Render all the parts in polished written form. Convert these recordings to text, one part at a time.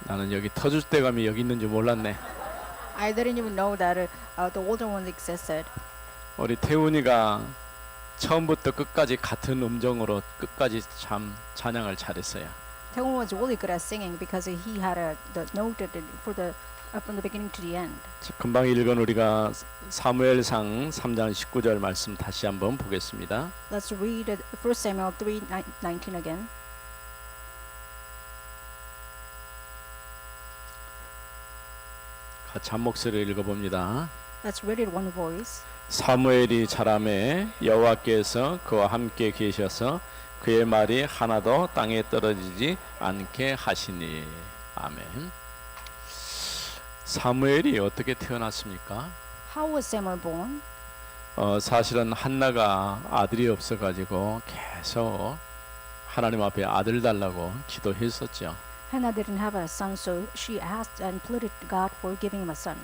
나는 여기 터줏 대감이 여기 있는 줄 몰랐네. I didn't even know that the older ones existed. 우리 태훈이가 처음부터 끝까지 같은 음정으로 끝까지 참 찬양을 잘했어요. Taewon was really good at singing because he had the note for the from the beginning to the end. 금방 읽은 우리가 사무엘상 3장 19절 말씀 다시 한번 보겠습니다. Let's read 1 Samuel 3:19 again. 같이 한 목소리로 읽어봅니다. Let's read it one voice. 사무엘이 자라매 여호와께서 그와 함께 계셔서 그의 말이 하나도 땅에 떨어지지 않게 하시니. 아멘. 사무엘이 어떻게 태어났습니까? How was Samuel born? 사실은 한나가 아들이 없어가지고 계속 하나님 앞에 아들 달라고 기도했었죠. Hannah didn't have a son, so she asked and pleaded to God for giving him a son.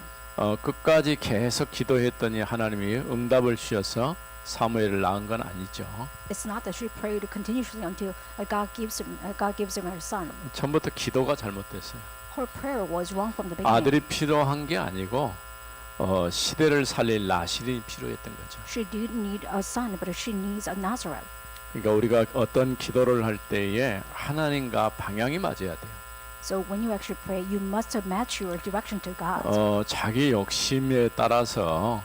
끝까지 계속 기도했더니 하나님이 응답을 주셔서 사무엘을 낳은 건 아니죠. It's not that she prayed continuously until God gives him her son. 처음부터 기도가 잘못됐어요. Her prayer was wrong from the beginning. 아들이 필요한 게 아니고 시대를 살릴 나실이 필요했던 거죠. She didn't need a son, but she needs a Nazareth. 그러니까 우리가 어떤 기도를 할 때에 하나님과 방향이 맞아야 돼요. So when you actually pray, you must match your direction to God. 자기 욕심에 따라서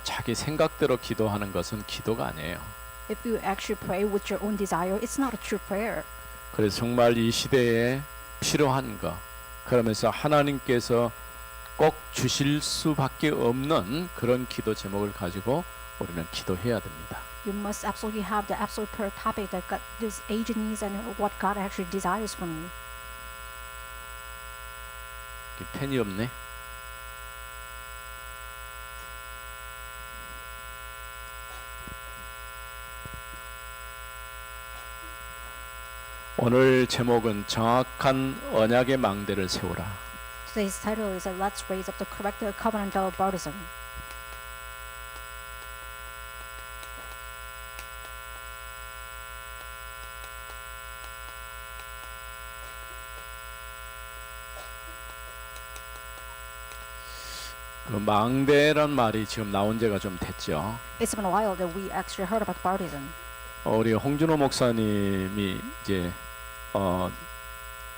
자기 생각대로 기도하는 것은 기도가 아니에요. If you actually pray with your own desire, it's not a true prayer. 그래서 정말 이 시대에 필요한 거, 그러면서 하나님께서 꼭 주실 수밖에 없는 그런 기도 제목을 가지고 우리는 기도해야 됩니다. You must absolutely have the absolute prayer topic that God, this age needs and what God actually desires from you. 펜이 없네. 오늘 제목은 정확한 언약의 망대를 세우라. Today's title is Let's Raise Up the Correct Covenantal Baptism. 그 망대란 말이 지금 나온 지가 좀 됐죠. It's been a while that we actually heard about baptism. 우리 홍준호 목사님이 이제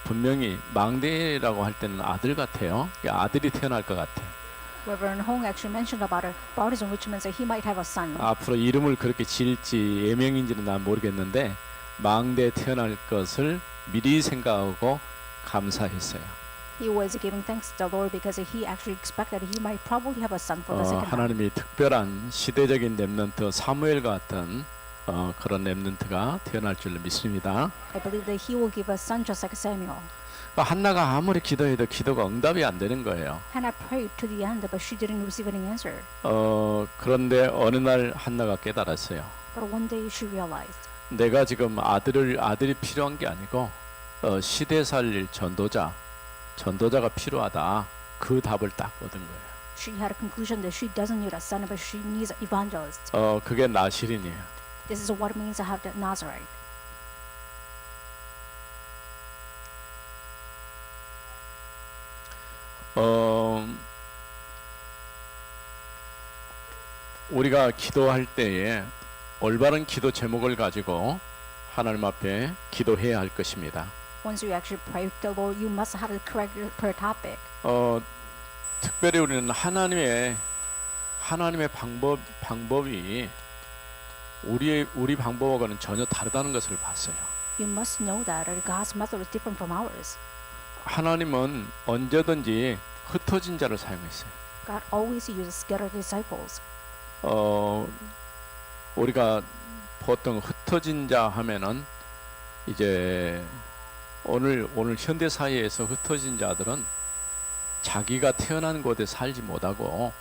분명히 망대라고 할 때는 아들 같아요. 아들이 태어날 것 같아. Reverend Hong actually mentioned about a baptism, which means that he might have a son. 앞으로 이름을 그렇게 지을지 예명인지는 난 모르겠는데 망대 태어날 것을 미리 생각하고 감사했어요. He was giving thanks to the Lord because he actually expected he might probably have a son for the second time. 하나님이 특별한 시대적인 렘넌트 사무엘 같은 그런 렘넌트가 태어날 줄로 믿습니다. I believe that he will give a son just like Samuel. 한나가 아무리 기도해도 기도가 응답이 안 되는 거예요. Hannah prayed to the end, but she didn't receive any answer. 그런데 어느 날 한나가 깨달았어요. But one day she realized, 내가 지금 아들이 필요한 게 아니고 시대 살릴 전도자가 필요하다. 그 답을 딱 얻은 거예요. she had a conclusion that she doesn't need a son, but she needs an evangelist. 그게 나실인이에요. This is what it means to have the Nazarite. 우리가 기도할 때에 올바른 기도 제목을 가지고 하나님 앞에 기도해야 할 것입니다. Once you actually pray to the Lord, you must have the correct prayer topic. 특별히 우리는 하나님의 방법이 우리 방법과는 전혀 다르다는 것을 봤어요. You must know that God's method is different from ours. 하나님은 언제든지 흩어진 자를 사용했어요. God always uses scattered disciples. 우리가 보통 흩어진 자 하면은 이제 오늘 현대 사회에서 흩어진 자들은 자기가 태어난 곳에 살지 못하고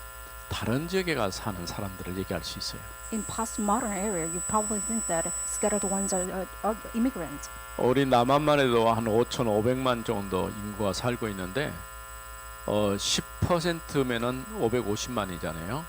다른 지역에 가서 사는 사람들을 얘기할 수 있어요. In postmodern era, you probably think that scattered ones are immigrants. 우리 남한만 해도 한 5,500만 정도 인구가 살고 있는데 10%면은 550만이잖아요.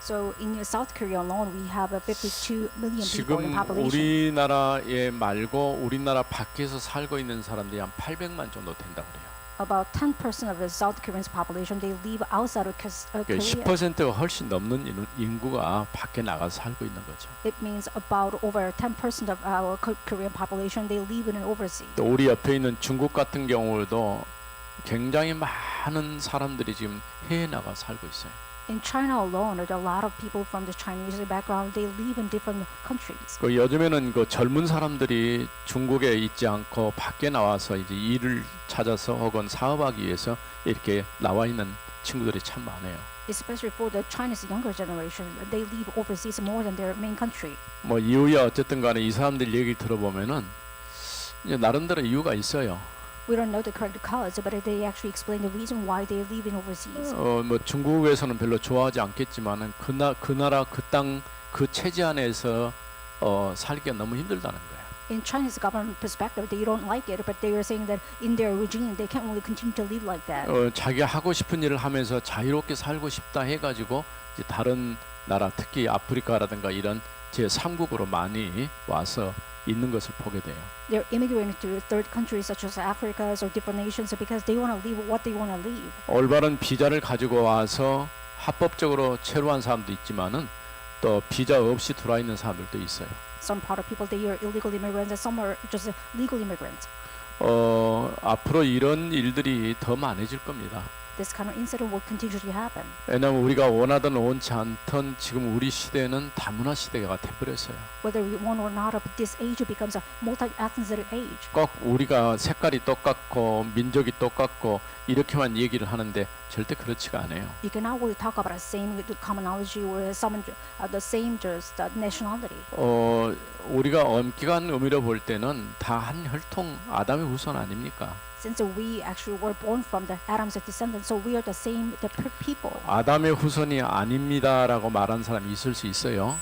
So in South Korea alone, we have 52 million people in 지금 population. 우리나라에 말고 우리나라 밖에서 살고 있는 사람들이 한 800만 정도 된다고 그래요. About 10% of the South Koreans population they live outside of 그러니까 Korea. 10%가 훨씬 넘는 인구가 밖에 나가서 살고 있는 거죠. It means about over 10% of our Korean population they live in overseas. 또 우리 옆에 있는 중국 같은 경우도 굉장히 많은 사람들이 지금 해외 나가 살고 있어요. In China alone, there are a lot of people from the Chinese background. They live in different countries. 그 요즘에는 그 젊은 사람들이 중국에 있지 않고 밖에 나와서 이제 일을 찾아서 혹은 사업하기 위해서 이렇게 나와 있는 친구들이 참 많아요. Especially for the Chinese younger generation, they live overseas more than their main country. 뭐 이유야 어쨌든 간에 이 사람들 얘기 들어보면은 이제 나름대로 이유가 있어요. We don't know the correct cause, but they actually explain the reason why they live in overseas. 뭐 중국에서는 별로 좋아하지 않겠지만은 그 나라 그 땅 그 체제 안에서 살기가 너무 힘들다는 거예요. In Chinese government perspective, they don't like it, but they are saying that in their regime, they can't really continue to live like that. 자기가 하고 싶은 일을 하면서 자유롭게 살고 싶다 해가지고 이제 다른 나라 특히 아프리카라든가 이런 제3국으로 많이 와서 있는 것을 보게 돼요. They're immigrating to third countries such as Africa or different nations because they want to live what they want to live. 올바른 비자를 가지고 와서 합법적으로 체류한 사람도 있지만은 또 비자 없이 들어와 있는 사람들도 있어요. Some part of people they are illegal immigrants and some are just legal immigrants. 앞으로 이런 일들이 더 많아질 겁니다. This kind of incident will continue to happen. 왜냐하면 우리가 원하든 원치 않든 지금 우리 시대는 다문화 시대가 돼버렸어요. Whether we want or not, this age becomes a multi-ethnic age. 꼭 우리가 색깔이 똑같고 민족이 똑같고 이렇게만 얘기를 하는데 절대 그렇지가 않아요. You cannot really talk about the same commonality or some the same just nationality. 우리가 엄격한 의미로 볼 때는 다 한 혈통 아담의 후손 아닙니까? Since we actually were born from the Adam's descendants, so we are the same people. 아담의 후손이 아닙니다라고 말하는 사람이 있을 수 있어요.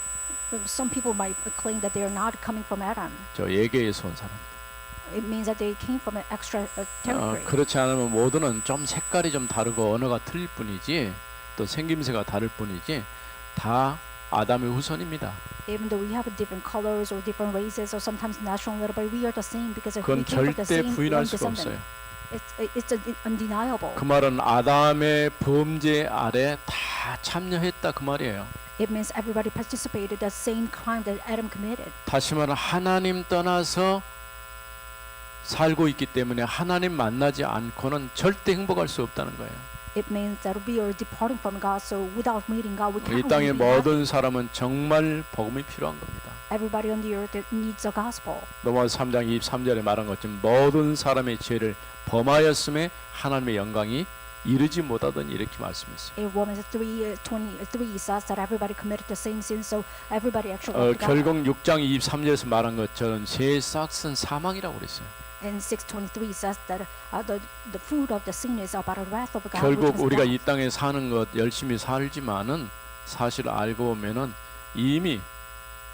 Some people might claim that they are not coming from Adam. 저 예계에서 온 사람. It means that they came from an extra territory. 그렇지 않으면 모두는 좀 색깔이 좀 다르고 언어가 틀릴 뿐이지 또 생김새가 다를 뿐이지 다 아담의 후손입니다. Even though we have different colors or different races or sometimes nationality, but we are the same because we 그건 came from the 절대 same 부인할 one 수가 descendant. 없어요. It's undeniable. 그 말은 아담의 범죄 아래 다 참여했다 그 말이에요. It means everybody participated the same crime that Adam committed. 다시 말하면 하나님 떠나서 살고 있기 때문에 하나님 만나지 않고는 절대 행복할 수 없다는 거예요. It means that we are departing from God, so without meeting God, we 이 can't 땅의 really be happy. 모든 사람은 정말 복음이 필요한 겁니다. Everybody on the earth needs the gospel. 로마서 3장 23절에 말한 것처럼 모든 사람의 죄를 범하였음에 하나님의 영광이 이르지 못하더니 이렇게 말씀했어요. In Romans 3:23 says that everybody committed the same sin, so everybody actually went to God. 결국 6장 23절에서 말한 것처럼 죄의 싹은 사망이라고 그랬어요. And 6:23 says that the fruit of the sin is about the wrath of God. 결국 which is 우리가 death. 이 땅에 사는 것 열심히 살지만은 사실 알고 보면은 이미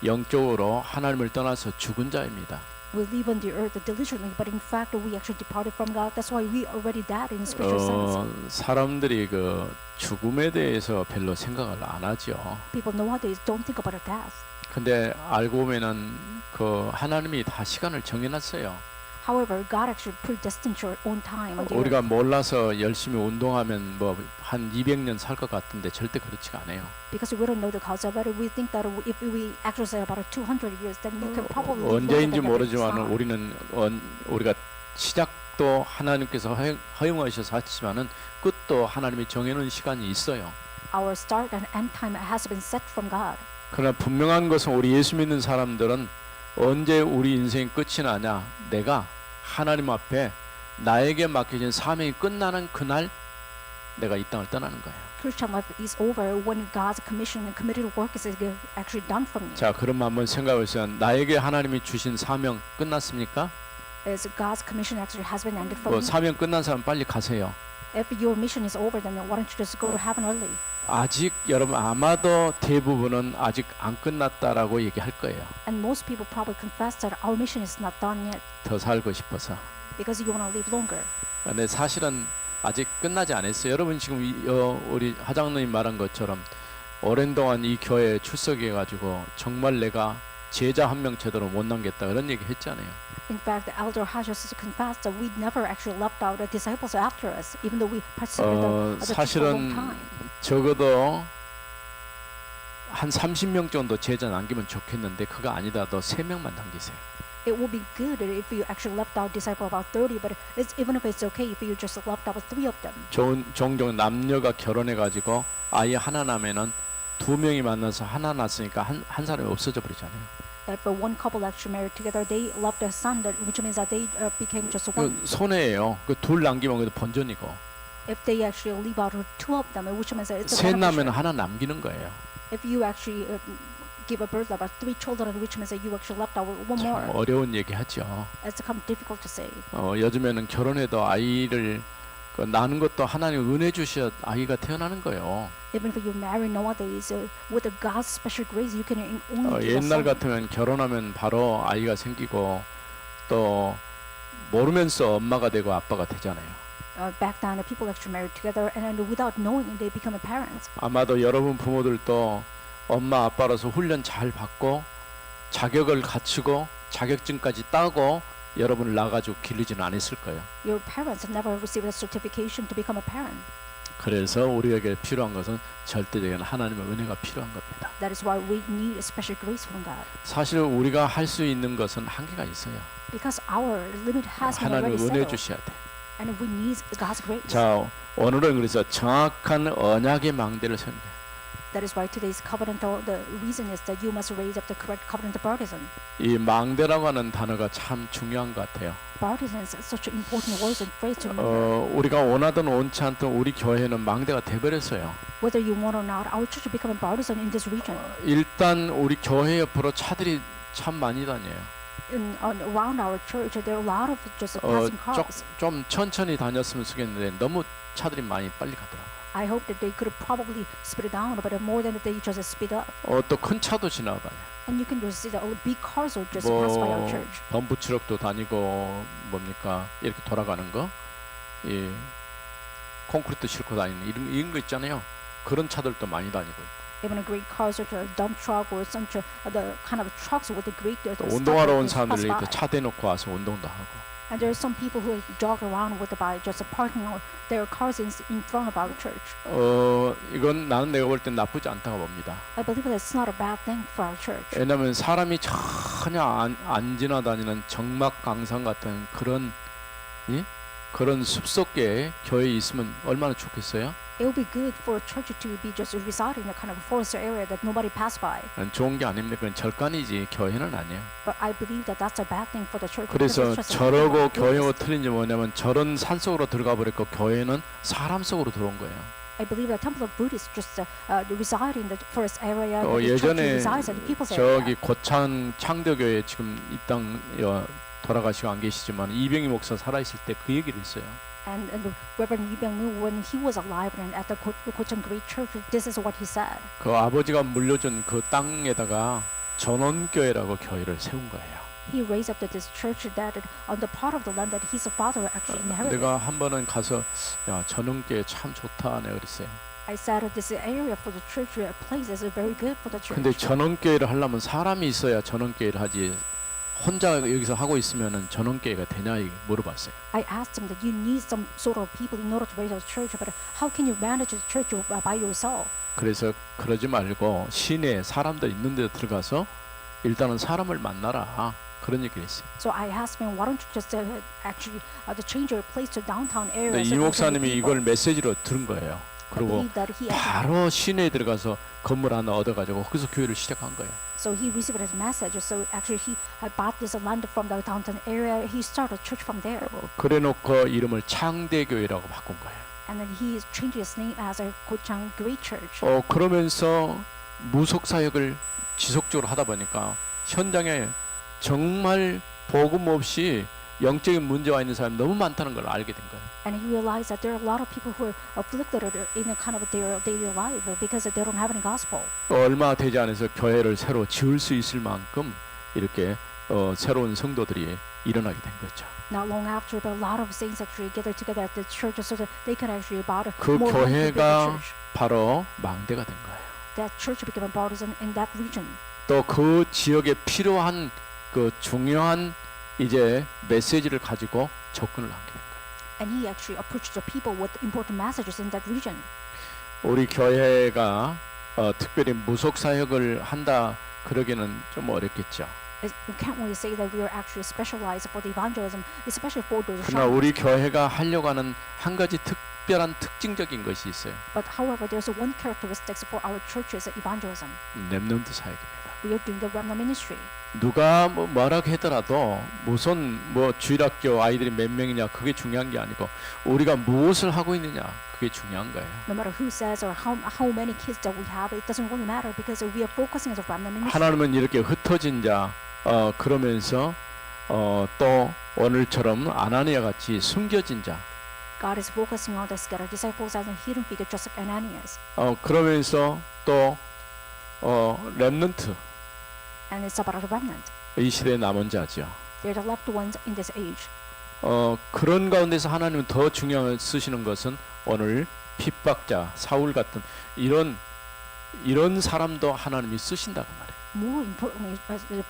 영적으로 하나님을 떠나서 죽은 자입니다. We live on the earth diligently, but in fact we actually departed from God. That's why we already died in spiritual sense. 사람들이 그 죽음에 대해서 별로 생각을 안 하죠. People nowadays don't think about death. 근데 알고 보면은 그 하나님이 다 시간을 정해놨어요. However, God actually predestined your own time on the 우리가 earth. 몰라서 열심히 운동하면 뭐 한 200년 살 것 같은데 절대 그렇지가 않아요. Because we don't know the cause of it, we think that if we exercise about 200 years, then you can probably live longer 언제인지 than that 모르지만 time. 우리는 우리가 시작도 하나님께서 허용하셔서 하시지만은 끝도 하나님이 정해놓은 시간이 있어요. Our start and end time has been set from God. 그러나 분명한 것은 우리 예수 믿는 사람들은 언제 우리 인생이 끝이 나냐? 내가 하나님 앞에 나에게 맡겨진 사명이 끝나는 그날 내가 이 땅을 떠나는 거예요. Christian life is over when God's commission and committed work is actually done from you. 자, 그럼 한번 생각해 보세요. 나에게 하나님이 주신 사명 끝났습니까? Is God's commission actually has been ended 뭐 from you? 사명 끝난 사람 빨리 가세요. If your mission is over, then why don't you just go to heaven early? 아직 여러분 아마도 대부분은 아직 안 끝났다라고 얘기할 거예요. And most people probably confess that our mission is not done yet 더 살고 싶어서. because you want to live longer. 근데 사실은 아직 끝나지 않았어요. 여러분 지금 우리 하장로님 말한 것처럼 오랜 동안 이 교회에 출석해 가지고 정말 내가 제자 한 명 제대로 못 남겼다 그런 얘기 했잖아요. In fact, the elder has just confessed that we never actually left out the disciples after us, even though we participated in the church for a long 사실은 time. 적어도 한 30명 정도 제자 남기면 좋겠는데 그거 아니다도 3명만 남기세요. It would be good if you actually left out disciple about 30, but even if it's okay if you just left out 3 of them. 종종 남녀가 결혼해 가지고 아이 하나 나면은 2명이 만나서 하나 낳았으니까 한 사람이 없어져 버리잖아요. That for one couple actually married together, they left a son, which means that they became just one. 그 손해예요. 그 둘 남기면 그래도 번전이고. If they actually leave out 2 of them, which means that it's a 셋 beneficial. 나면 하나 남기는 거예요. If you actually give a birth about 3 children, which means that you actually left out 1 more. 참 어려운 얘기하죠. It's kind of difficult to say. 요즘에는 결혼해도 아이를 낳는 것도 하나님 은혜 주셔 아이가 태어나는 거예요. Even if you marry nowadays, with the God's special grace, you can only give a 옛날 son. 같으면 결혼하면 바로 아이가 생기고 또 모르면서 엄마가 되고 아빠가 되잖아요. Back then, the people actually married together, and then without knowing, they become a parents. 아마도 여러분 부모들도 엄마 아빠로서 훈련 잘 받고 자격을 갖추고 자격증까지 따고 여러분을 낳아가지고 기르지는 않았을 거예요. Your parents never received a certification to become a parent. 그래서 우리에게 필요한 것은 절대적인 하나님의 은혜가 필요한 겁니다. That is why we need a special grace from God. 사실 우리가 할 수 있는 것은 한계가 있어요. Because our limit has been already 하나님 은혜 settled, 주셔야 돼. and we need God's grace. 자, 오늘은 그래서 정확한 언약의 망대를 세운 거예요. That is why today's covenant, the reason is that you must raise up the correct covenant of baptism. 이 망대라고 하는 단어가 참 중요한 것 같아요. Baptism is such an important word and phrase to remember. 우리가 원하든 원치 않든 우리 교회는 망대가 돼버렸어요. Whether you want or not, our church will become a baptism in this region. 일단 우리 교회 옆으로 차들이 참 많이 다녀요. Around our church, there are a lot of just passing cars. 좀 천천히 다녔으면 좋겠는데 너무 차들이 많이 빨리 가더라고요. I hope that they could probably speed it down, but more than they just speed up. 또 큰 차도 지나가요. And you can just see that all big cars will just pass by our 뭐 church. 덤프 트럭도 다니고 뭡니까 이렇게 돌아가는 거, 이 콘크리트 싣고 다니는 이런 거 있잖아요. 그런 차들도 많이 다니고 있고. Even a great car such a dump truck or some the kind of trucks with the great 또 stuff 운동하러 온 that pass 사람들이 by. 또 차 대놓고 와서 운동도 하고. And there are some people who jog around with the bike, just parking their cars in front of our church. 이건 나는 내가 볼 땐 나쁘지 않다고 봅니다. I believe that it's not a bad thing for our church. 왜냐하면 사람이 전혀 안 지나다니는 정막강산 같은 그런 그런 숲속에 교회에 있으면 얼마나 좋겠어요? It would be good for a church to be just residing in a kind of forest area that nobody pass by. 좋은 게 아닙니다. 그건 절간이지 교회는 아니에요. But I believe that that's a bad thing for the church. 그래서 because it's just a 저러고 wilderness. 교회가 틀린 게 뭐냐면 저런 산속으로 들어가 버렸고 교회는 사람 속으로 들어온 거예요. I believe the Temple of Buddha is just reside in the forest area. But the church 예전에 resides in the people's 저기 area. 고창 창덕교회 지금 이 땅 돌아가시고 안 계시지만 이병희 목사 살아 있을 때 그 얘기를 했어요. And the Reverend Lee Byung-moo, when he was alive and at the Gocheon Great Church, this is what he said. 그 아버지가 물려준 그 땅에다가 전원교회라고 교회를 세운 거예요. He raised up this church that on the part of the land that his father actually inherited. 내가 한 번은 가서 야 전원교회 참 좋다 내가 그랬어요. I said this area for the church place is very good for the church. 근데 전원교회를 하려면 사람이 있어야 전원교회를 하지. 혼자 여기서 하고 있으면은 전원교회가 되냐 물어봤어요. I asked him that you need some sort of people in order to raise a church, but how can you manage the church by yourself? 그래서 그러지 말고 시내에 사람들 있는 데 들어가서 일단은 사람을 만나라 그런 얘기를 했어요. So I asked him, why don't you just actually change your place to downtown area? 근데 이 목사님이 이걸 메시지로 들은 거예요. 그리고 바로 시내에 들어가서 건물 하나 얻어가지고 거기서 교회를 시작한 거예요. So he received his message. So actually he bought this land from the downtown area. He started a church from there. 그래놓고 이름을 창대교회라고 바꾼 거예요. And then he changed his name as a Gocheon Great Church. 그러면서 무속 사역을 지속적으로 하다 보니까 현장에 정말 복음 없이 영적인 문제와 있는 사람이 너무 많다는 걸 알게 된 거예요. And he realized that there are a lot of people who are afflicted in a kind of their daily life because they don't have any gospel. 얼마 되지 않아서 교회를 새로 지을 수 있을 만큼 이렇게 새로운 성도들이 일어나게 된 거죠. Not long after, but a lot of saints actually gathered together at the church so that they can actually build 그 more land to build the 교회가 church. 바로 망대가 된 거예요. that church became partisan in that region. 또 그 지역에 필요한 그 중요한 이제 메시지를 가지고 접근을 하게 된 거예요. And he actually approached the people with important messages in that region. 우리 교회가 특별히 무속 사역을 한다 그러기는 좀 어렵겠죠. We can't really say that we are actually specialized for the evangelism, especially for those 그러나 shamans. 우리 교회가 하려고 하는 한 가지 특별한 특징적인 것이 있어요. But however, there's one characteristic for our church's evangelism. 렘넌트 사역입니다. We are doing the remnant ministry. 누가 뭐라고 하더라도 무슨 뭐 주일학교 아이들이 몇 명이냐 그게 중요한 게 아니고 우리가 무엇을 하고 있느냐 그게 중요한 거예요. No matter who says or how many kids that we have, it doesn't really matter because we are focusing on the remnant ministry. 하나님은 이렇게 흩어진 자 그러면서 또 오늘처럼 아나니아 같이 숨겨진 자 God is focusing on the scattered disciples as a hidden figure, just like Ananias. 그러면서 또 렘넌트 And it's about a remnant. 이 시대의 남은 자죠. They're the left ones in this age. 그런 가운데서 하나님은 더 중요한 쓰시는 것은 오늘 핍박자 사울 같은 이런 사람도 하나님이 쓰신다고 말해요. More importantly,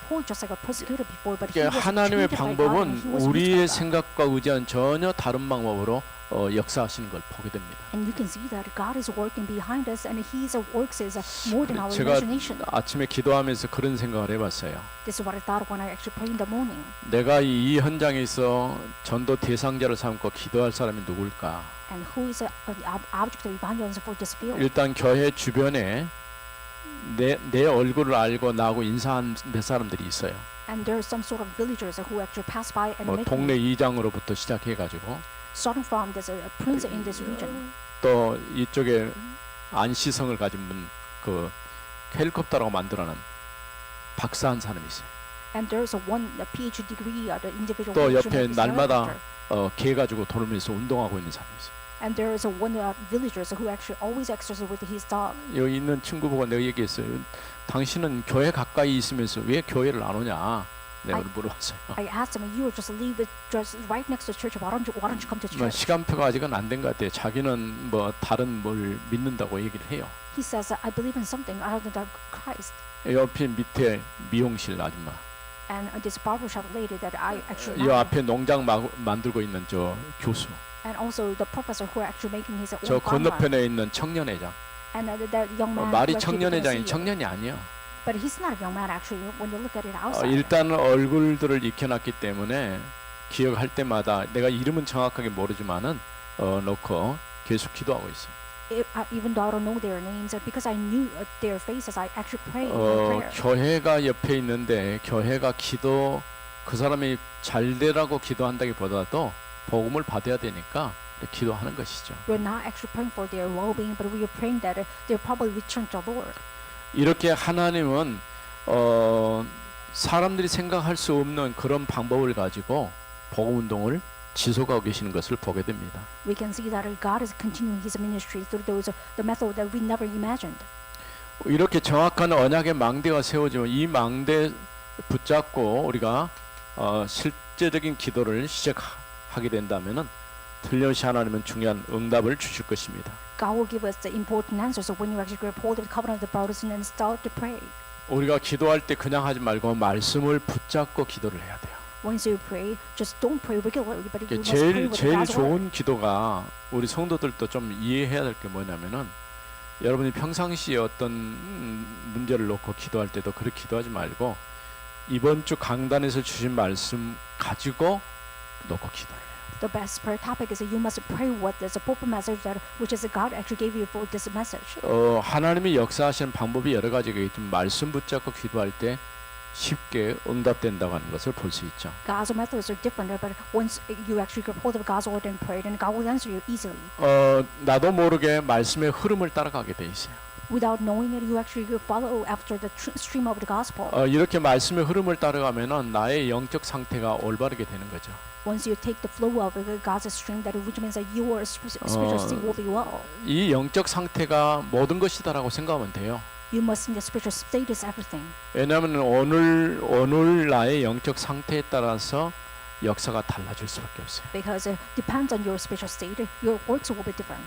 Paul just like a persecutor before, but he 그러니까 was 하나님의 treated by God and 방법은 he was used by 우리의 God. 생각과 의지와는 전혀 다른 방법으로 역사하시는 걸 보게 됩니다. And you can see that God is working behind us, and His works is more than our 제가 imagination. 아침에 기도하면서 그런 생각을 해봤어요. This is what I thought when I actually prayed in the morning. 내가 이 현장에서 전도 대상자를 삼고 기도할 사람이 누굴까? And who is the object of evangelism for this field? 일단 교회 주변에 내 얼굴을 알고 나하고 인사한 몇 사람들이 있어요. And there are some sort of villagers who actually pass by and 뭐 meet 동네 me, 이장으로부터 시작해가지고 starting from this prince in this region. 또 이쪽에 안시성을 가진 분 그 헬리콥터라고 만들어낸 박사 한 사람이 있어요. And there's a PhD degree, the individual. 또 who 옆에 actually makes this 날마다 helicopter. 개 가지고 돌면서 운동하고 있는 사람이 있어요. And there is one villagers who actually always exercise with his dog. 여기 있는 친구 보고 내가 얘기했어요. 당신은 교회 가까이 있으면서 왜 교회를 안 오냐? 내가 물어봤어요. I asked him, "You just live just right next to the church. Why don't you come to 뭐 church?" 시간표가 아직은 안 된 것 같아요. 자기는 뭐 다른 뭘 믿는다고 얘기를 해요. He says, "I believe in something other than Christ." 옆에 밑에 미용실 아줌마. And this barbershop lady that I actually 이 know, 앞에 농장 만들고 있는 저 교수. and also the professor who are actually making his 저 own farm. 건너편에 있는 청년회장. And that young man. 말이 who actually became a 청년회장이 CEO. 청년이 아니야. But he's not a young man actually. When you look at it outside. 일단 얼굴들을 익혀놨기 때문에 기억할 때마다 내가 이름은 정확하게 모르지만은 놓고 계속 기도하고 있어요. Even though I don't know their names, because I knew their faces, I actually prayed in prayer. 교회가 옆에 있는데 교회가 그 사람이 잘 되라고 기도한다기보다도 복음을 받아야 되니까 기도하는 것이죠. We're not actually praying for their well-being, but we are praying that they'll probably return to the Lord. 이렇게 하나님은 사람들이 생각할 수 없는 그런 방법을 가지고 복음 운동을 지속하고 계시는 것을 보게 됩니다. We can see that God is continuing His ministry through the method that we never imagined. 이렇게 정확한 언약의 망대가 세워지면 이 망대 붙잡고 우리가 실제적인 기도를 시작하게 된다면은 틀림없이 하나님은 중요한 응답을 주실 것입니다. God will give us the important answers. So when you actually grab hold of the covenant of the partisan and start to pray, 우리가 기도할 때 그냥 하지 말고 말씀을 붙잡고 기도를 해야 돼요. once you pray, just don't pray regularly, but you must 제일 pray with God's word. 좋은 기도가 우리 성도들도 좀 이해해야 될 게 뭐냐면은 여러분이 평상시에 어떤 문제를 놓고 기도할 때도 그렇게 기도하지 말고 이번 주 강단에서 주신 말씀 가지고 놓고 기도해요. The best prayer topic is that you must pray what the purpose message that which is God actually gave you for this message. 하나님이 역사하시는 방법이 여러 가지가 있지만 말씀 붙잡고 기도할 때 쉽게 응답된다고 하는 것을 볼 수 있죠. God's methods are different, but once you actually grab hold of God's word and pray, then God will answer you easily. 나도 모르게 말씀의 흐름을 따라가게 돼 있어요. Without knowing it, you actually follow after the stream of the gospel. 이렇게 말씀의 흐름을 따라가면은 나의 영적 상태가 올바르게 되는 거죠. Once you take the flow of God's stream, that which means that your spiritual state will be well. 이 영적 상태가 모든 것이다라고 생각하면 돼요. You must think the spiritual state is everything. 왜냐하면 오늘 나의 영적 상태에 따라서 역사가 달라질 수밖에 없어요. Because it depends on your spiritual state, your works will be different.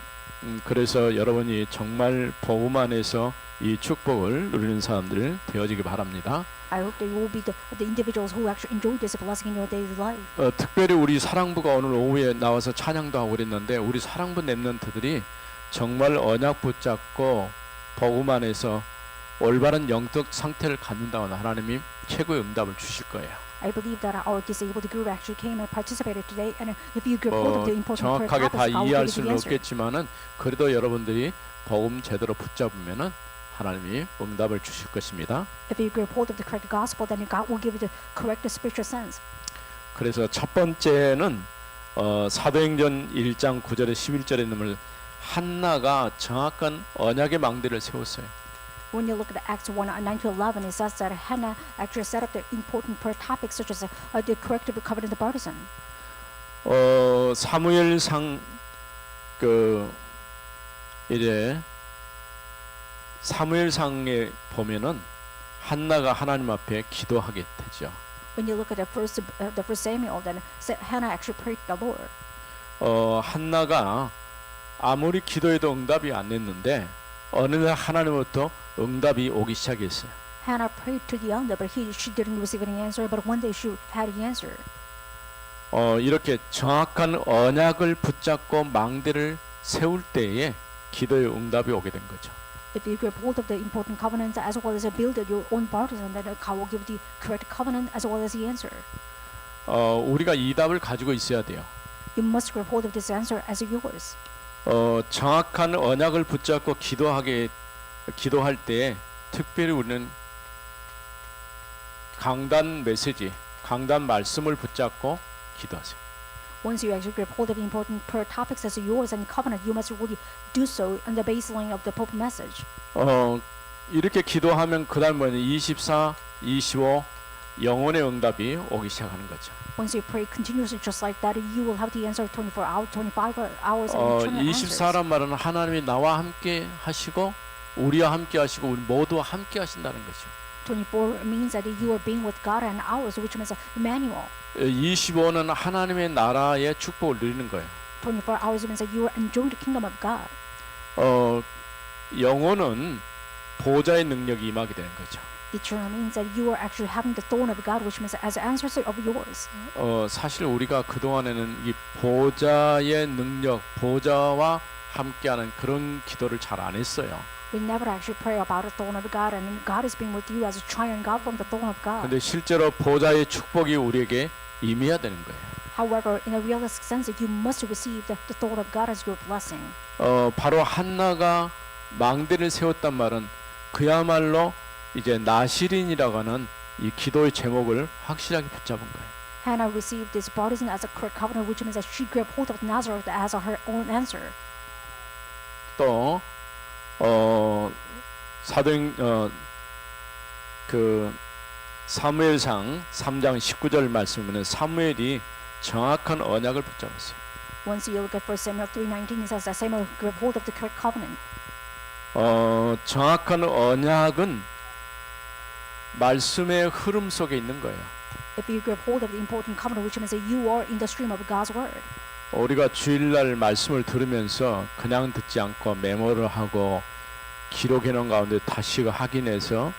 그래서 여러분이 정말 복음 안에서 이 축복을 누리는 사람들 되어지기 바랍니다. I hope that you will be the individuals who actually enjoy this blessing in your daily life. 특별히 우리 사랑부가 오늘 오후에 나와서 찬양도 하고 그랬는데 우리 사랑부 랩런트들이 정말 언약 붙잡고 복음 안에서 올바른 영적 상태를 갖는다면 하나님이 최고의 응답을 주실 거예요. I believe that our disabled group actually came and participated today, and if you grab hold of the important prayer 정확하게 다 topics, God will 이해할 give you 수는 the answer. 없겠지만은 그래도 여러분들이 복음 제대로 붙잡으면은 하나님이 응답을 주실 것입니다. If you grab hold of the correct gospel, then God will give you the correct spiritual sense. 그래서 첫 번째는 사도행전 1장 9절에 11절에 있는 한나가 정확한 언약의 망대를 세웠어요. When you look at Acts 1:9-11, it says that Hannah actually set up the important prayer topics such as the corrective covenant of partisan. 사무엘상 이제 사무엘상에 보면은 한나가 하나님 앞에 기도하게 되죠. When you look at the first Samuel, then Hannah actually prayed to the Lord. 한나가 아무리 기도해도 응답이 안 됐는데 어느 날 하나님으로부터 응답이 오기 시작했어요. Hannah prayed to the elder, but she didn't receive any answer. But one day she had the answer. 이렇게 정확한 언약을 붙잡고 망대를 세울 때에 기도의 응답이 오게 된 거죠. If you grab hold of the important covenants as well as build your own partisan, then God will give the correct covenant as well as the answer. 우리가 이 답을 가지고 있어야 돼요. You must grab hold of this answer as yours. 정확한 언약을 붙잡고 기도할 때 특별히 우리는 강단 메시지, 강단 말씀을 붙잡고 기도하세요. Once you actually grab hold of the important prayer topics as yours and covenant, you must really do so on the baseline of the Pope message. 이렇게 기도하면 그다음 뭐냐 24, 25 영혼의 응답이 오기 시작하는 거죠. Once you pray continuously just like that, you will have the answer 24 hours, 25 hours and eternal answers. 24란 말은 하나님이 나와 함께 하시고 우리와 함께 하시고 우리 모두와 함께 하신다는 거죠. 24 means that you are being with God and hours, which means Emmanuel. 25는 하나님의 나라의 축복을 누리는 거예요. 24 hours means that you are enjoying the kingdom of God. 영혼은 보좌의 능력이 임하게 되는 거죠. Eternal means that you are actually having the throne of God, which means as answers of yours. 사실 우리가 그 동안에는 이 보좌의 능력, 보좌와 함께하는 그런 기도를 잘 안 했어요. We never actually pray about the throne of God, and God is being with you as a triune God from the throne of God. 근데 실제로 보좌의 축복이 우리에게 임해야 되는 거예요. However, in a realistic sense, you must receive the throne of God as your blessing. 바로 한나가 망대를 세웠단 말은 그야말로 이제 나시린이라고 하는 이 기도의 제목을 확실하게 붙잡은 거예요. Hannah received this partisan as a correct covenant, which means that she grabbed hold of Nazareth as her own answer. 또 사무엘상 3장 19절 말씀에는 사무엘이 정확한 언약을 붙잡았어요. Once you look at 1 Samuel 3:19, it says that Samuel grabbed hold of the correct covenant. 정확한 언약은 말씀의 흐름 속에 있는 거예요. If you grab hold of the important covenant, which means that you are in the stream of God's word. 우리가 주일날 말씀을 들으면서 그냥 듣지 않고 메모를 하고 기록해 놓은 가운데 다시 확인해서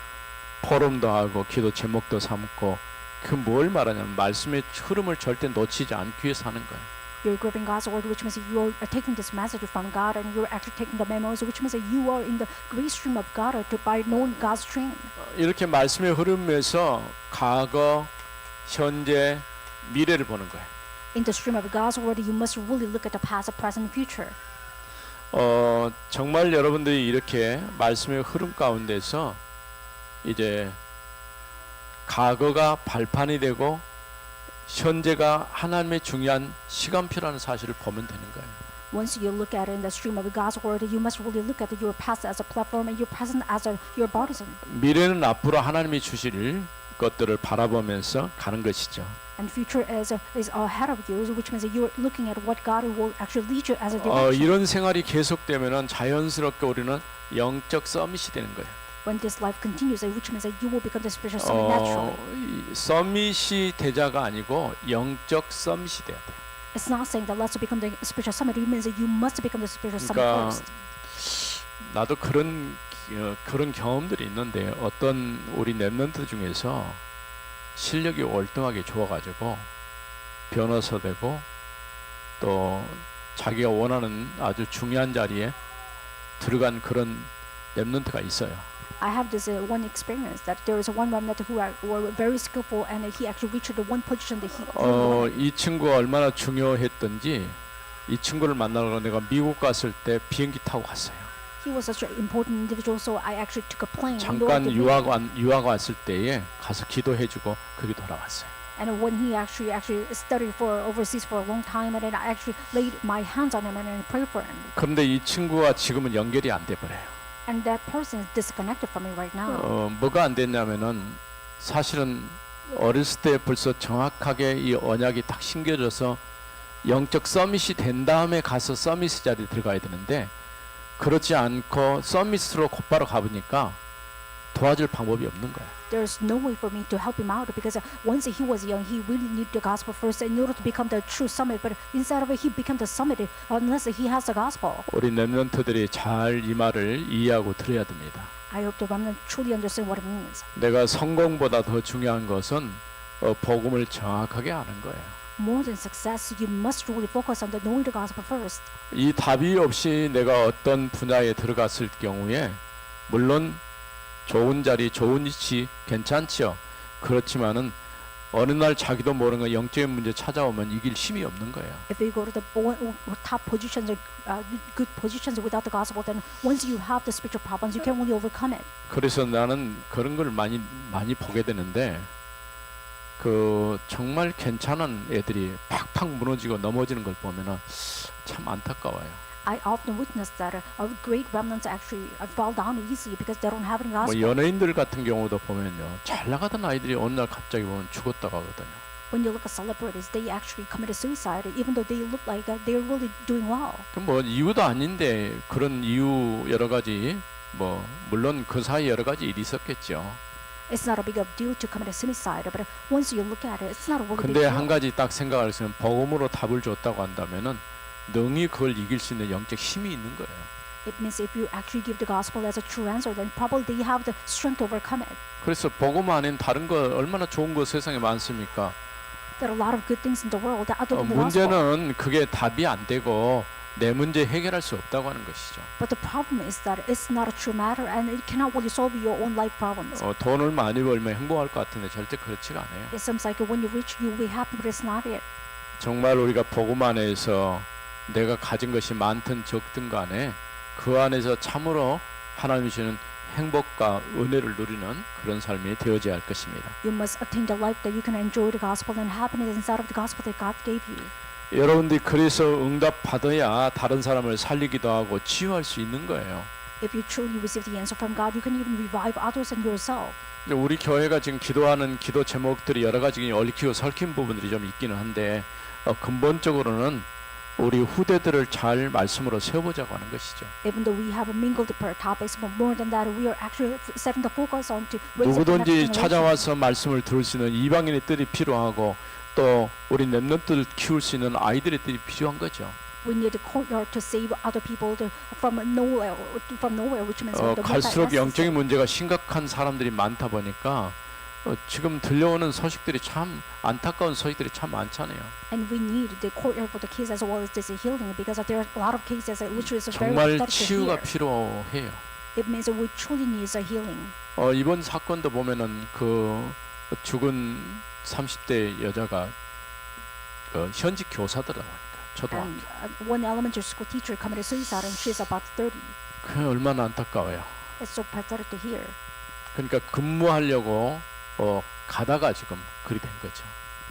포럼도 하고 기도 제목도 삼고 그 뭘 말하냐면 말씀의 흐름을 절대 놓치지 않기 위해서 하는 거예요. You're grabbing God's word, which means that you are taking this message from God, and you're actually taking the memos, which means that you are in the great stream of God by knowing God's stream. 이렇게 말씀의 흐름에서 과거, 현재, 미래를 보는 거예요. In the stream of God's word, you must really look at the past, present, and future. 정말 여러분들이 이렇게 말씀의 흐름 가운데서 이제 과거가 발판이 되고 현재가 하나님의 중요한 시간표라는 사실을 보면 되는 거예요. Once you look at it in the stream of God's word, you must really look at your past as a platform and your present as your partisan. 미래는 앞으로 하나님이 주실 것들을 바라보면서 가는 것이죠. And future is ahead of you, which means that you are looking at what God will actually lead you as a direction. 이런 생활이 계속되면은 자연스럽게 우리는 영적 서밋이 되는 거예요. When this life continues, which means that you will become the spiritual summit naturally. 서밋이 되자가 아니고 영적 서밋이 돼야 돼. It's not saying that let's become the spiritual summit. It means that you must become the spiritual summit 그러니까 first. 나도 그런 경험들이 있는데 어떤 우리 랩런트 중에서 실력이 월등하게 좋아가지고 변호사 되고 또 자기가 원하는 아주 중요한 자리에 들어간 그런 랩런트가 있어요. I have this one experience that there is one remnant who were very skillful and he actually reached the one position that he wanted. 이 친구가 얼마나 중요했던지 이 친구를 만나러 내가 미국 갔을 때 비행기 타고 갔어요. He was such an important individual, so I actually took a plane. 잠깐 유학 왔을 때에 가서 기도해주고 거기 돌아왔어요. And when he actually studied for overseas for a long time, and then I actually laid my hands on him and prayed for him. 그런데 이 친구와 지금은 연결이 안 돼 버려요. And that person is disconnected from me right now. 뭐가 안 됐냐면은 사실은 어렸을 때 벌써 정확하게 이 언약이 딱 심겨져서 영적 서밋이 된 다음에 가서 서밋 자리에 들어가야 되는데 그렇지 않고 서밋으로 곧바로 가보니까 도와줄 방법이 없는 거예요. There's no way for me to help him out because once he was young, he really needed the gospel first in order to become the true summit. But instead of it, he became the summit unless he has the gospel. 우리 랩런트들이 잘 이 말을 이해하고 들어야 됩니다. I hope the remnant truly understand what it means. 내가 성공보다 더 중요한 것은 복음을 정확하게 아는 거예요. More than success, you must really focus on the knowing the gospel first. 이 답이 없이 내가 어떤 분야에 들어갔을 경우에 물론 좋은 자리, 좋은 위치 괜찮지요. 그렇지만은 어느 날 자기도 모르는 영적인 문제 찾아오면 이길 힘이 없는 거예요. If you go to the top positions, good positions without the gospel, then once you have the spiritual problems, you can only overcome it. 그래서 나는 그런 걸 많이 보게 되는데 그 정말 괜찮은 애들이 팍팍 무너지고 넘어지는 걸 보면은 참 안타까워요. I often witness that great remnants actually fall down easily because they don't have any 뭐 gospel. 연예인들 같은 경우도 보면요, 잘 나가던 아이들이 어느 날 갑자기 보면 죽었다고 하거든요. When you look at celebrities, they actually committed suicide, even though they look like they're really doing well. 그럼 뭐 이유도 아닌데 그런 이유 여러 가지 뭐 물론 그 사이 여러 가지 일이 있었겠죠. It's not a big deal to commit a suicide, but once you look at it, it's not a really big 근데 deal. 한 가지 딱 생각할 수 있는 복음으로 답을 줬다고 한다면은 능히 그걸 이길 수 있는 영적 힘이 있는 거예요. It means if you actually give the gospel as a true answer, then probably they have the strength to overcome it. 그래서 복음 안엔 다른 거 얼마나 좋은 거 세상에 많습니까? There are a lot of good things in the world that other than the gospel. 문제는 그게 답이 안 되고 내 문제 해결할 수 없다고 하는 것이죠. But the problem is that it's not a true matter and it cannot really solve your own life problems. 돈을 많이 벌면 행복할 것 같은데 절대 그렇지가 않아요. It seems like when you're rich, you'll be happy, but it's not it. 정말 우리가 복음 안에서 내가 가진 것이 많든 적든 간에 그 안에서 참으로 하나님이 주시는 행복과 은혜를 누리는 그런 삶이 되어져야 할 것입니다. You must attain the life that you can enjoy the gospel and happiness inside of the gospel that God gave you. 여러분들이 그래서 응답 받아야 다른 사람을 살리기도 하고 치유할 수 있는 거예요. If you truly receive the answer from God, you can even revive others and yourself. 우리 교회가 지금 기도하는 기도 제목들이 여러 가지 얽히고 설킨 부분들이 좀 있기는 한데 근본적으로는 우리 후대들을 잘 말씀으로 세워보자고 하는 것이죠. Even though we have mingled the topics, but more than that, we are actually setting the focus on to raise up the next 누구든지 generation. 찾아와서 말씀을 들을 수 있는 이방인의 뜰이 필요하고 또 우리 렘넌트를 키울 수 있는 아이들의 뜰이 필요한 거죠. We need a courtyard to save other people from nowhere, which means the 갈수록 multi-ethnic. 영적인 문제가 심각한 사람들이 많다 보니까 지금 들려오는 소식들이 참 안타까운 소식들이 참 많잖아요. And we need the courtyard for the kids as well as this healing because there are a lot of cases which is very 정말 pathetic to 치유가 hear. 필요해요. It means that we truly need a healing. 이번 사건도 보면은 그 죽은 30대 여자가 그 현직 교사더라고요. 초등학교. And one elementary school teacher committed suicide and she's about 30. 그 얼마나 안타까워요. It's so pathetic to hear. 그러니까 근무하려고 가다가 지금 그리 된 거죠.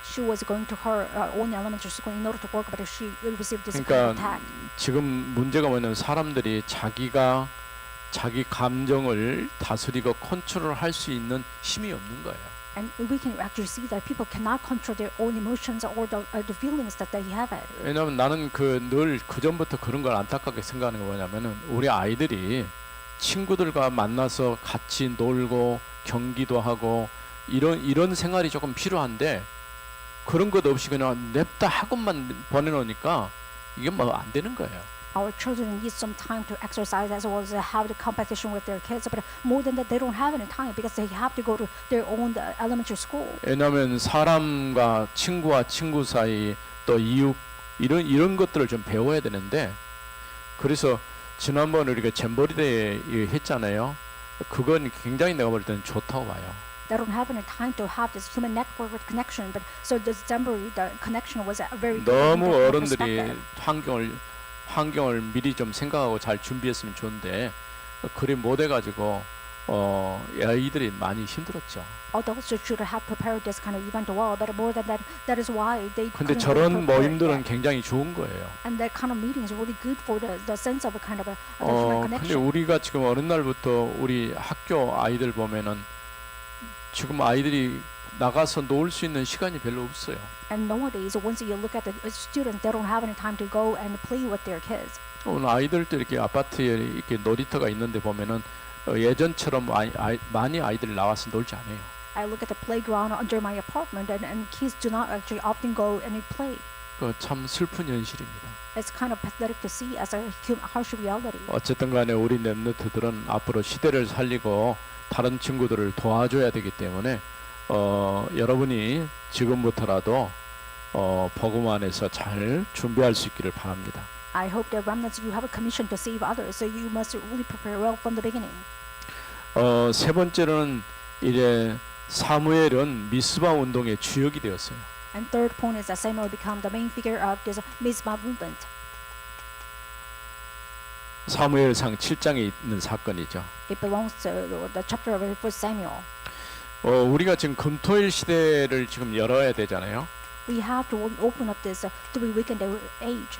She was going to her own elementary school in order to work, but she received this 그러니까 attack. 지금 문제가 뭐냐면 사람들이 자기 감정을 다스리고 컨트롤할 수 있는 힘이 없는 거예요. And we can actually see that people cannot control their own emotions or the feelings that they have. 왜냐하면 나는 늘 그전부터 그런 걸 안타깝게 생각하는 게 뭐냐면은 우리 아이들이 친구들과 만나서 같이 놀고 경기도 하고 이런 생활이 조금 필요한데 그런 것 없이 그냥 냅다 학원만 보내놓으니까 이게 뭐 안 되는 거예요. Our children need some time to exercise as well as have the competition with their kids. But more than that, they don't have any time because they have to go to their own elementary school. 왜냐하면 사람과 친구와 친구 사이 또 이웃 이런 것들을 좀 배워야 되는데 그래서 지난번에 우리가 잼버리대 했잖아요. 그건 굉장히 내가 볼 때는 좋다고 봐요. They don't have any time to have this human network with connection. But so the December, the connection was very good. 너무 from their 어른들이 perspective. 환경을 미리 좀 생각하고 잘 준비했으면 좋은데 그리 못해가지고 아이들이 많이 힘들었죠. Adults should have prepared this kind of event well, but more than that, that is why they 근데 couldn't really 저런 prepare 모임들은 that. 굉장히 좋은 거예요. And that kind of meeting is really good for the sense of a kind of a human 근데 connection. 우리가 지금 어느 날부터 우리 학교 아이들 보면은 지금 아이들이 나가서 놀 수 있는 시간이 별로 없어요. And nowadays, once you look at the students, they don't have any time to go and play with their kids. 오늘 아이들도 이렇게 아파트에 이렇게 놀이터가 있는데 보면은 예전처럼 많이 아이들이 나와서 놀지 않아요. I look at the playground under my apartment, and kids do not actually often go and play. 참 슬픈 현실입니다. It's kind of pathetic to see as a harsh reality. 어쨌든 간에 우리 랩너트들은 앞으로 시대를 살리고 다른 친구들을 도와줘야 되기 때문에 여러분이 지금부터라도 복음 안에서 잘 준비할 수 있기를 바랍니다. I hope that remnants you have a commission to save others, so you must really prepare well from the beginning. 세 번째로는 이제 사무엘은 미스바 운동의 주역이 되었어요. And third point is that Samuel become the main figure of this Mizpah movement. 사무엘상 7장에 있는 사건이죠. It belongs to the chapter of 1 Samuel. 우리가 지금 금토일 시대를 지금 열어야 되잖아요. We have to open up this 3-weekend age.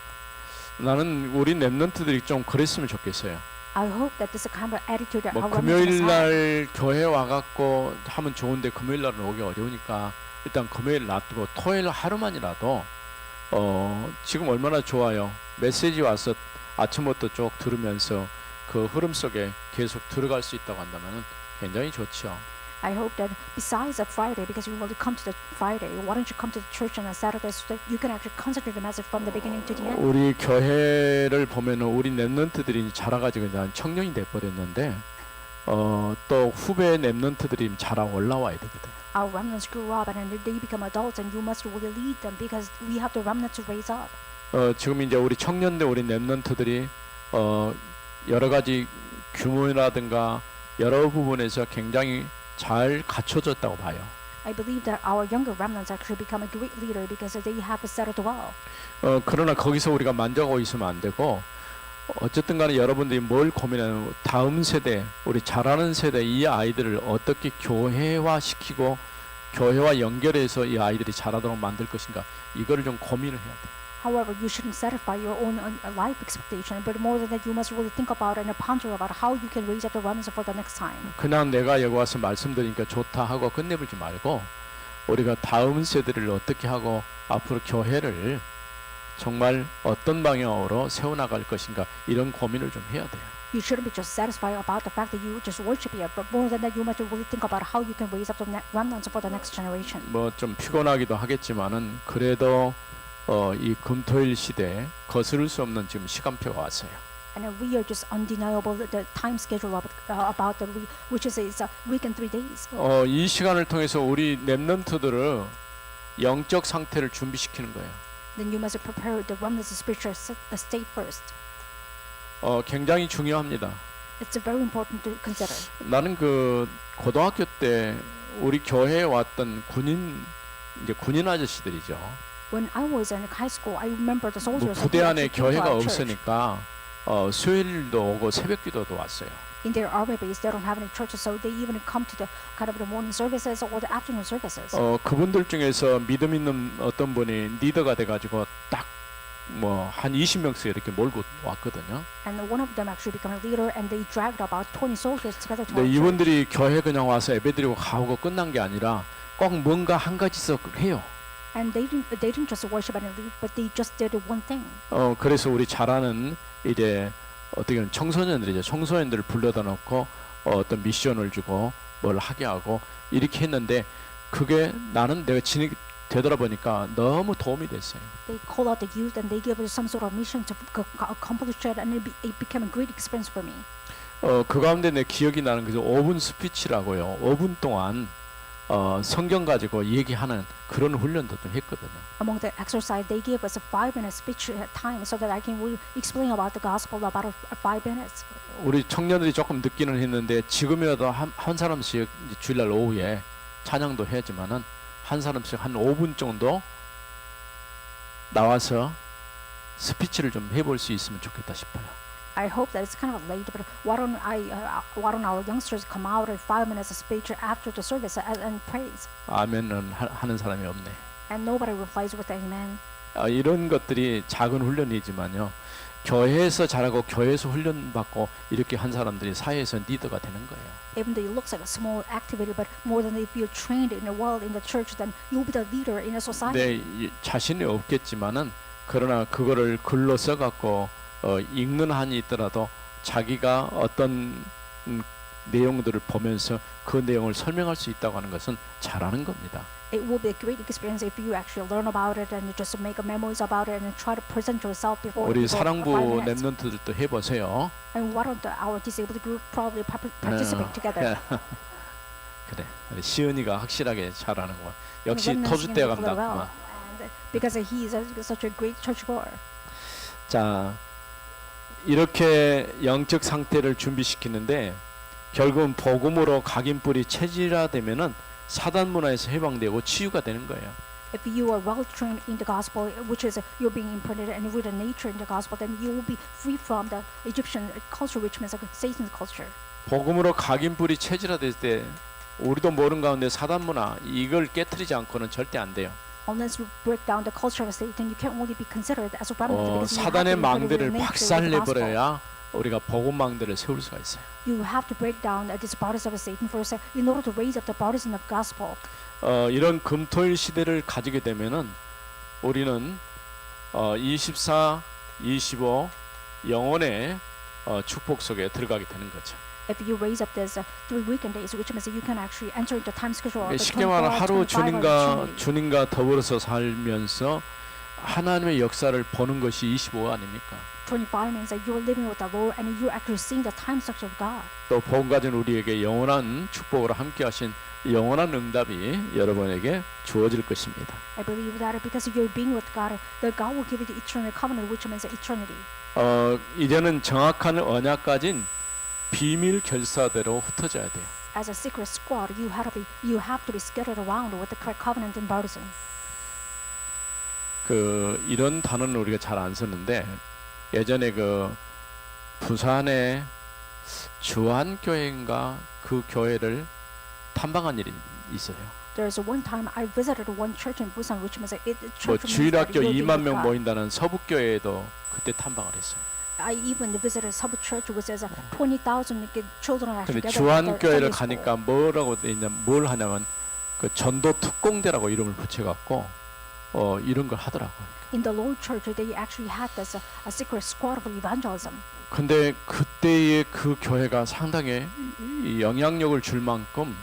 나는 우리 랩런트들이 좀 그랬으면 좋겠어요. I hope that this kind of attitude that 뭐 our remnants 금요일 must have. 날 교회 와갖고 하면 좋은데 금요일 날은 오기 어려우니까 일단 금요일 놔두고 토요일 하루만이라도 지금 얼마나 좋아요. 메시지 와서 아침부터 쭉 들으면서 그 흐름 속에 계속 들어갈 수 있다고 한다면 굉장히 좋죠. I hope that besides a Friday, because you will come to the Friday, why don't you come to the church on a Saturday so that you can actually concentrate the message from the beginning to the end. 우리 교회를 보면은 우리 랩런트들이 자라가지고 이제 청년이 돼버렸는데 또 후배 랩런트들이 자라 올라와야 되거든. Our remnants grew up and they become adults, and you must really lead them because we have the remnants to raise up. 지금 이제 우리 청년대 우리 랩런트들이 여러 가지 규모라든가 여러 부분에서 굉장히 잘 갖춰졌다고 봐요. I believe that our younger remnants actually become a great leader because they have settled well. 그러나 거기서 우리가 만족하고 있으면 안 되고 어쨌든 간에 여러분들이 뭘 고민하는 다음 세대, 우리 자라는 세대 이 아이들을 어떻게 교회화시키고 교회와 연결해서 이 아이들이 자라도록 만들 것인가 이거를 좀 고민을 해야 돼요. However, you shouldn't satisfy your own life expectation, but more than that, you must really think about and ponder about how you can raise up the remnants for the next time. 그냥 내가 여기 와서 말씀드리니까 좋다 하고 끝내버리지 말고 우리가 다음 세대를 어떻게 하고 앞으로 교회를 정말 어떤 방향으로 세워나갈 것인가 이런 고민을 좀 해야 돼요. You shouldn't be just satisfied about the fact that you just worship here, but more than that, you must really think about how you can raise up the remnants for the next generation. 뭐 좀 피곤하기도 하겠지만은 그래도 이 금토일 시대에 거스를 수 없는 지금 시간표가 왔어요. And we are just undeniable the time schedule of about the which is a week and 3 days. 이 시간을 통해서 우리 랩런트들을 영적 상태를 준비시키는 거예요. Then you must prepare the remnants spiritual state first. 굉장히 중요합니다. It's very important to consider. 나는 그 고등학교 때 우리 교회에 왔던 군인 아저씨들이죠. When I was in high school, I remember the 뭐 soldiers. 부대 안에 교회가 church. 없으니까 수요일도 오고 새벽기도도 왔어요. In their army base, they don't have any churches, so they even come to the kind of the morning services or the afternoon services. 그분들 중에서 믿음 있는 어떤 분이 리더가 돼가지고 딱 뭐 한 20명씩 이렇게 몰고 왔거든요. And one of them actually became a leader, and they dragged about 20 soldiers together to 근데 our church. 이분들이 교회 그냥 와서 예배드리고 가고 끝난 게 아니라 꼭 뭔가 한 가지씩 해요. And they didn't just worship and lead, but they just did one thing. 그래서 우리 잘하는 이제 어떻게 보면 청소년들이죠. 청소년들을 불러다 놓고 어떤 미션을 주고 뭘 하게 하고 이렇게 했는데 그게 나는 내가 되돌아보니까 너무 도움이 됐어요. They call out the youth and they give us some sort of mission to accomplish it, and it became a great experience for me. 그 가운데 내 기억이 나는 그 5분 스피치라고요. 5분 동안 성경 가지고 얘기하는 그런 훈련도 좀 했거든요. Among the exercise, they gave us a 5-minute speech time so that I can explain about the gospel about 5 minutes. 우리 청년들이 조금 늦기는 했는데 지금이라도 한 사람씩 이제 주일날 오후에 찬양도 해야지만은 한 사람씩 한 5분 정도 나와서 스피치를 좀 해볼 수 있으면 좋겠다 싶어요. I hope that it's kind of late, but why don't our youngsters come out at 5 minutes of speech after the service and praise? 아멘은 하는 사람이 없네. And nobody replies with amen. 이런 것들이 작은 훈련이지만요. 교회에서 자라고 교회에서 훈련받고 이렇게 한 사람들이 사회에서 리더가 되는 거예요. Even though it looks like a small activity, but more than if you're trained in the world, in the church, then you'll be the leader in a society. 내 자신이 없겠지만은 그러나 그거를 글로 써갖고 읽는 한이 있더라도 자기가 어떤 내용들을 보면서 그 내용을 설명할 수 있다고 하는 것은 잘하는 겁니다. It will be a great experience if you actually learn about it and you just make memories about it and try to present yourself before 우리 people 사랑부 for 5 minutes. 랩런트들도 해보세요. And why don't our disabled group probably participate together? 그래, 시은이가 확실하게 잘하는 거야. 역시 Remnants 토주대 can do well, 간다구만. and because he is such a great churchgoer. 자, 이렇게 영적 상태를 준비시키는데 결국은 복음으로 각인뿔이 체질화되면은 사단 문화에서 해방되고 치유가 되는 거예요. If you are well trained in the gospel, which is you're being imprinted and with the nature in the gospel, then you will be free from the Egyptian culture, which means like Satan's culture. 복음으로 각인뿔이 체질화될 때 우리도 모르는 가운데 사단 문화 이걸 깨트리지 않고는 절대 안 돼요. Unless you break down the culture of Satan, you can only be considered as a remnant because you have 사단의 to be imprinted 망대를 with the nature of the gospel. 박살내버려야 우리가 복음 망대를 세울 수가 있어요. You have to break down this borders of Satan first in order to raise up the borders of gospel. 이런 금토일 시대를 가지게 되면은 우리는 24, 25 영혼의 축복 속에 들어가게 되는 거죠. If you raise up this 3 weekend days, which means you can actually enter into time schedule of the 쉽게 말하면 24, 하루 25 of the Trinity. 주님과 더불어서 살면서 하나님의 역사를 보는 것이 25 아닙니까? 25 means that you're living with the Lord and you're actually seeing the time structure of God. 또 복음 가진 우리에게 영원한 축복으로 함께 하신 영원한 응답이 여러분에게 주어질 것입니다. I believe that because you're being with God, that God will give you the eternal covenant, which means eternity. 이제는 정확한 언약 가진 비밀 결사대로 흩어져야 돼요. As a secret squad, you have to be scattered around with the correct covenant and baptism. 이런 단어는 우리가 잘 안 쓰는데 예전에 부산에 주한교회인가 그 교회를 탐방한 일이 있어요. There's one time I visited one church in Busan, which means it 뭐 church means that 주일학교 you're being 2만 with 명 God. 모인다는 서북교회에도 그때 탐방을 했어요. I even visited sub church, which is 20,000 children actually 근데 gathered at 주한교회를 their Sunday school. 가니까 뭐라고 돼 있냐, 뭘 하냐면 그 전도 특공대라고 이름을 붙여갖고 이런 걸 하더라고요. In the Lord Church, they actually had this a secret squad of evangelism. 근데 그때의 그 교회가 상당히 이 영향력을 줄 만큼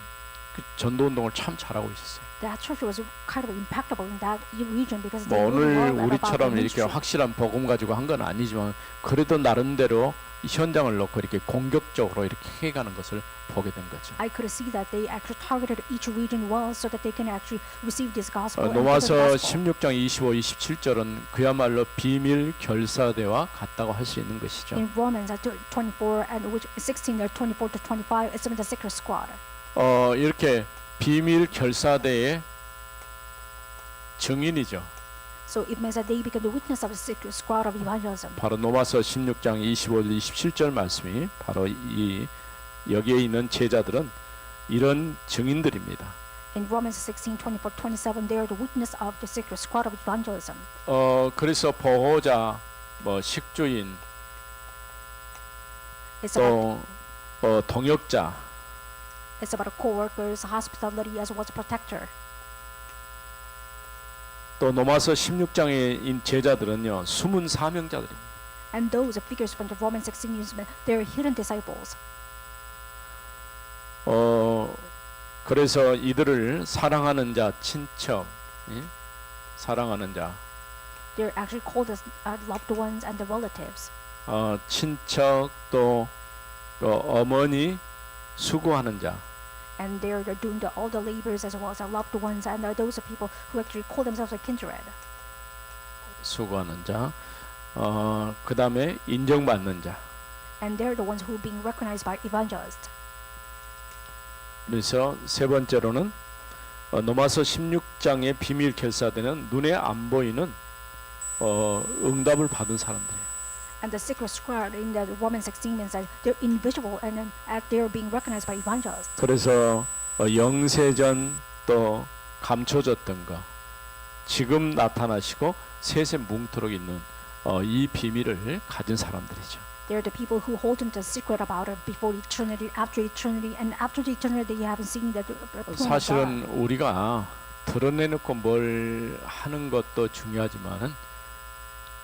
그 전도 운동을 참 잘하고 있었어요. That church was kind of impeccable in that region because 뭐 they 오늘 really well about 우리처럼 the 이렇게 ministry. 확실한 복음 가지고 한 건 아니지만 그래도 나름대로 이 현장을 놓고 이렇게 공격적으로 이렇게 해가는 것을 보게 된 거죠. I could see that they actually targeted each region well so that they can actually receive this gospel. and 로마서 spread the gospel. 16장 25, 27절은 그야말로 비밀 결사대와 같다고 할 수 있는 것이죠. In Romans 24 and which 16 or 24 to 25, it's in the secret squad. 이렇게 비밀 결사대의 증인이죠. So it means that they become the witness of the secret squad of evangelism. 바로 로마서 16장 25, 27절 말씀이 바로 여기에 있는 제자들은 이런 증인들입니다. In Romans 16, 24, 27, they are the witness of the secret squad of evangelism. 그래서 보호자, 식주인, It's about 또 동역자, it's about co-workers, hospitality as well as protector. 또 로마서 16장의 제자들은요 숨은 사명자들입니다. And those figures from the Romans 16 news, they are hidden disciples. 그래서 이들을 사랑하는 자, 친척, 예? 사랑하는 자, They're actually called as loved ones and the relatives. 친척 또 어머니 수고하는 자, And they're doing all the labors as well as our loved ones and those are people who actually call themselves a kindred. 수고하는 자. 그 다음에 인정받는 자. And they're the ones who are being recognized by evangelists. 그래서 세 번째로는 로마서 16장의 비밀 결사되는 눈에 안 보이는 응답을 받은 사람들이에요. And the secret scribe in the Romans 16 means that they're invisible and they're being recognized by evangelists. 그래서 영세전 또 감춰졌던 거 지금 나타나시고 세세 뭉토록 있는 이 비밀을 가진 사람들이죠. They're the people who hold on to the secret about it before eternity, and after the eternity they haven't seen the throne of 사실은 God. 우리가 드러내놓고 뭘 하는 것도 중요하지만은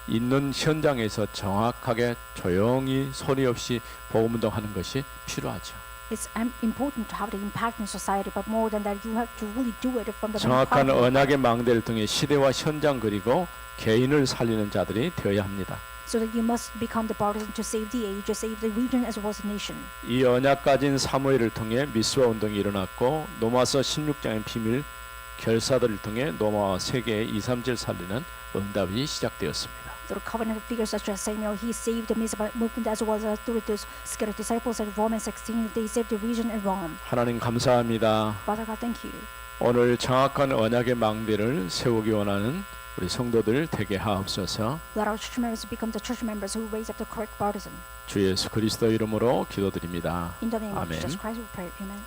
있는 현장에서 정확하게 조용히 소리 없이 복음 운동하는 것이 필요하죠. It's important to have the impact in society, but more than that, you have to really do it from the 정확한 heart. 언약의 망대를 통해 시대와 현장 그리고 개인을 살리는 자들이 되어야 합니다. So that you must become the partisan to save the age, to save the region as well as the nation. 이 언약 가진 사무엘을 통해 미스와 운동이 일어났고 로마서 16장의 비밀 결사들을 통해 로마 세계의 2, 3질 살리는 응답이 시작되었습니다. Through covenant figures such as Samuel, he saved the Mizpah movement as well as through the scattered disciples at Romans 16, they saved the region and Rome. 하나님 감사합니다. Father God, thank you. 오늘 정확한 언약의 망대를 세우기 원하는 우리 성도들 되게 하옵소서. Let our church members become the church members who raise up the correct partisan. 주 예수 그리스도 이름으로 기도드립니다. In the name of 아멘. Jesus Christ we pray. Amen.